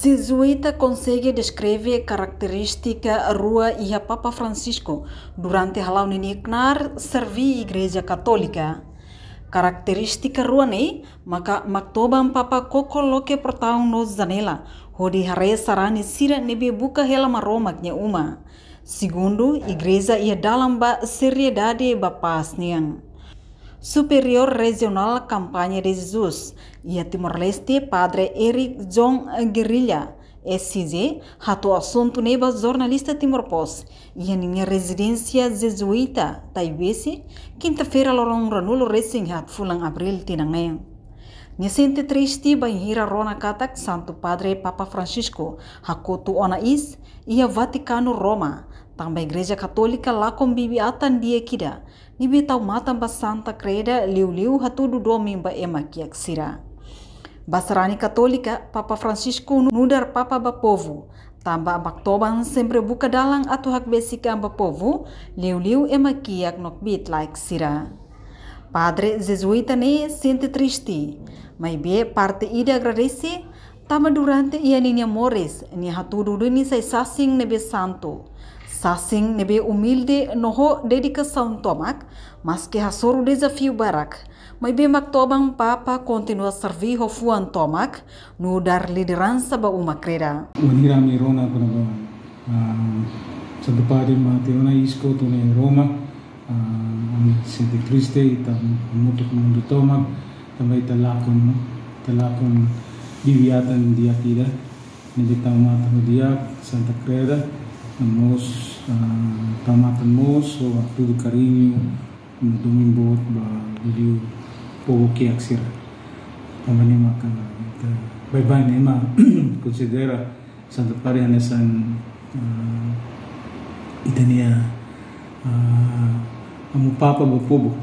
Jesuíta consegue descrever característica rua e a Papa Francisco durante halau niniknar servi Igreja Católica. Característica rua ni maka maktoban Papa kokoloke portão nos janela, hodi hare sarani sira nebe buka hela maromaknya uma. Segundo, Igreja ia dalam seriedade bapas niang. Superior Regional Campanha de Jesus e Timor-Leste Padre Eric John Guerrilha, SCG, hatu assunto neba jornalista Timor-Post e a minha residência jesuíta, Taibesi, quinta-feira lorong ranulo racing hat fulang abril tinangayang. Nyesente triste banhira rona katak Santo Padre Papa Francisco, hakotu ona is, ia Vaticano Roma, também Igreja Católica lá com bibiatan dia kida, nibi tau matan ba Santa Creda liu-liu hatudu domin ba ema kiak sira. Basarani Católica, Papa Francisco nudar Papa ba povo, tamba baktoban sempre buka dalang atu hak besika ba povo, liu-liu ema kiak nokbit like sira. Padre Jesuíta ne sente triste, mas be parte ida agradece, tama durante ia ninya mores, ni hatudu duni sai sasing nebe santo. Sasing nebe humilde noho dedicação tomak, mas que hasoro desafio barak. Mas bem maktobang Papa continua a servir ho fuan tomak, no dar liderança ba uma creda. Manira mirona para Santo Padre Mateo na isco to na Roma, sente triste e tam muito mundo tomak, também talakon bibiatan dia kida, nebe tamata dia Santa Creda. Nós tamatan o tudo carinho domingo video povo que aksira também maka bye nema considera Santo Padre nessa itania amo papa do povo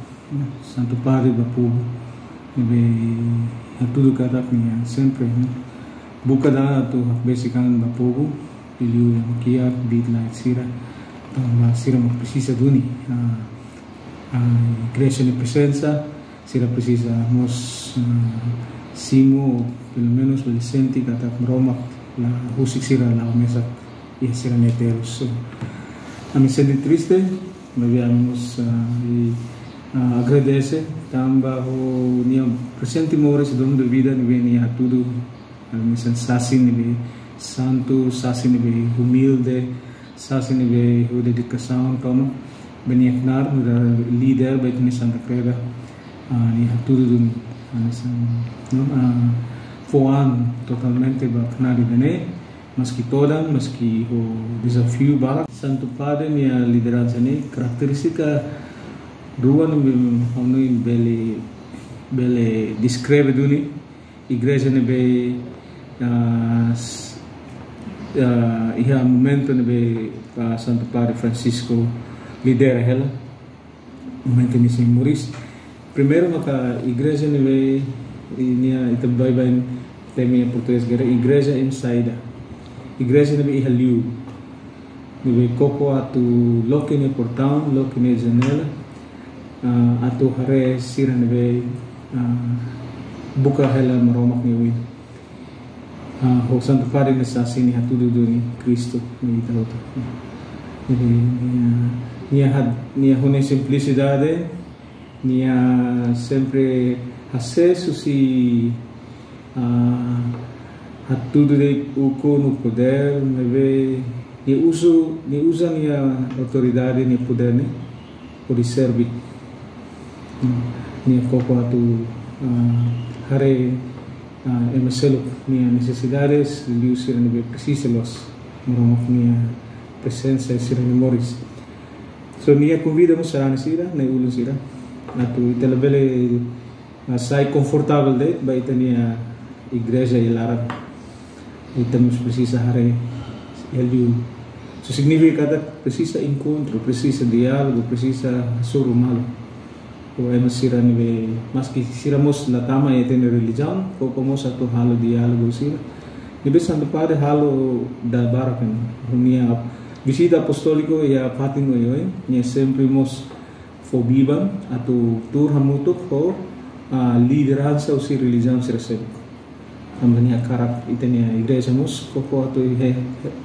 Santo Padre do povo e tudo cada minha sempre buka da tu basican do povo ele maquiar bit like sira então sira não precisa duni a igreja de presença sira precisa nós simo pelo menos o decente que está Roma la husik sira la mesa e sira neteros a mim sente triste mas vamos agradece tamba o nia presente mores dom de vida ni a tudo a mim sensação ni santo, sasi ni humilde, sasi ni dedicação, como beniaknar, líder baik ni Santa Creda, ni tudo dun, foan totalmente baknar dene, meski todan, meski o desafio barak. Santo Padre ni liderança ni karakteristika dua ni bele descreve duni, igreja ni be ia momento nebe Santo Padre Francisco lidera ela momento ni sem Moris primeiro maka igreja nebe inia itabay bain temi português gara igreja inside igreja nebe ihaliu nebe koko atu loke ni portão loke ni janela atu hare sira nebe buka ela maromak ni win o Santo Padre nessa sini hatudu duni Cristo ni tauta nia hone simplicidade nia sempre acesso si hatudu de uko no poder neve ni usa nia autoridade ni poder ne por servir nia koko atu hare emaselo minha necessidades liu sira nebe precisa los moromok minha presença e sira memoris so minha convida mo sarana sira na ulun sira atu telebele sai confortável de ba itania igreja e lara itamos precisa hare liu so significa que precisa encontro precisa diálogo precisa suru malo o sira nive mas que siramos la tama e tem religião ou como satu halo diálogo sira nive Santo Padre halo da barakan unia visita apostólico e a patino eu ni sempre mos fobiban atu tur hamutuk ho liderança o si religião sira sempre também a cara e tem a igreja mosco quanto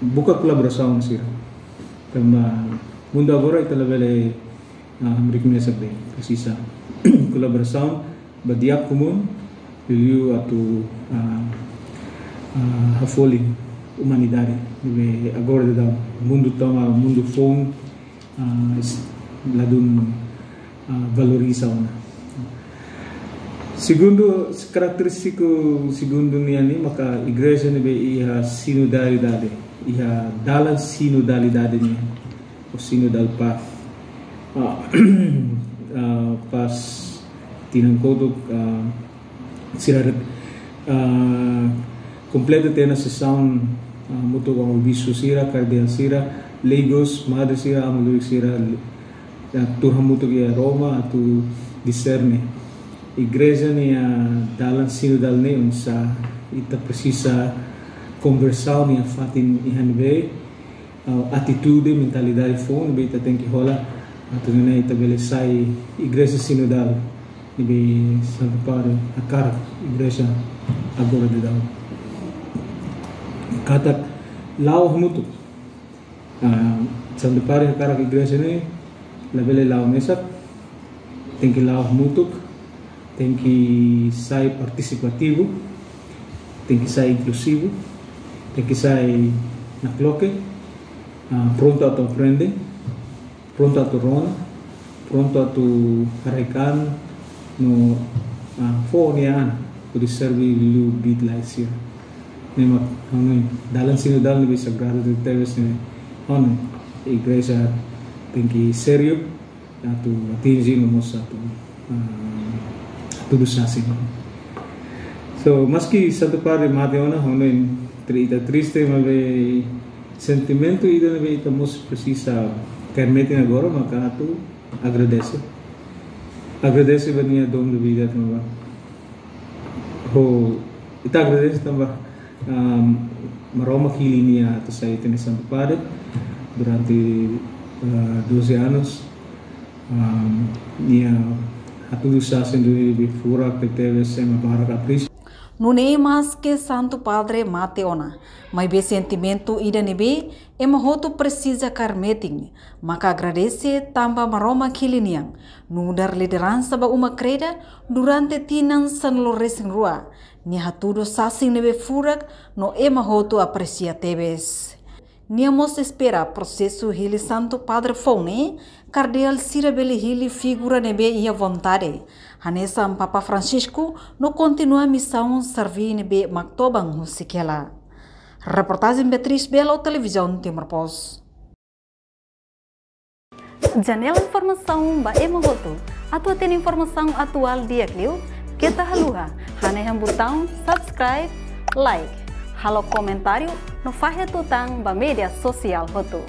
buka colaboração sira também mundo agora itu lebih mereka sabe precisa colaboração badiak comum liu atau hafoli humanidade lebih agora da mundo toma mundo phone ladun valoriza ona. Segundo característico segundo niani maka igreja nebe ia sinodalidade ia dalam sinodalidade ni o sinodal path pas tinang kodok sira completo tena sessão muto com o bicho sira cardeal sira Lagos madre sira amulu sira turha muto que Roma tu discerne igreja ni dalam sinodal ni unsa ita precisa conversar ni fatin ihan be atitude mentalidade fon be ita tem que rola atu ni ita bele sai igreja sinodal ni be Santo Padre a cara igreja agora de dao kata lao mutu Santo Padre a cara igreja ni la bele lao mesak tem que lao mutu tem que ser participativo, tem que ser inclusivo, tem que ser na cloque, pronto a tu aprender, pronto a tu rona, pronto a tu carregar no fone por servir o bit lá esse. Nema, dalam sinodal lebih sagrado de teves ne, igreja tem que sério, a tu atingir no moça tu tudo assim. So, maski Santo Padre Mateona, honen triste, mas sentimento e daí estamos precisa permitir agora, mas tu agradece bania dom de vida também. Ita agradece também maroma kilinia tu saya tene Santo Padre durante 12 anos. No mas que Santo Padre Mateona, mas be sentimento ida nebe, emahoto precisa carmeting, maka agradece tamba maroma kiliniang, no dar liderança ba uma creda durante tinan San Lorenzo rua, ni hatudo sasing nebe furak no emahoto aprecia tebes. Niamos espera processo hili Santo Padre Fone, cardeal sira bele hili figura nebe ia vontade. Hanesa Papa Francisco no continua missão servir nebe Mactobang Husikela. Reportagem Beatriz Bela, Televisão Timor Post. Janela informação ba emagoto. Atua tem informação atual dia clio. Kita haluha. Haneham botão subscribe, like. Halo comentário no Fahe Tutang ba media sosial hotu.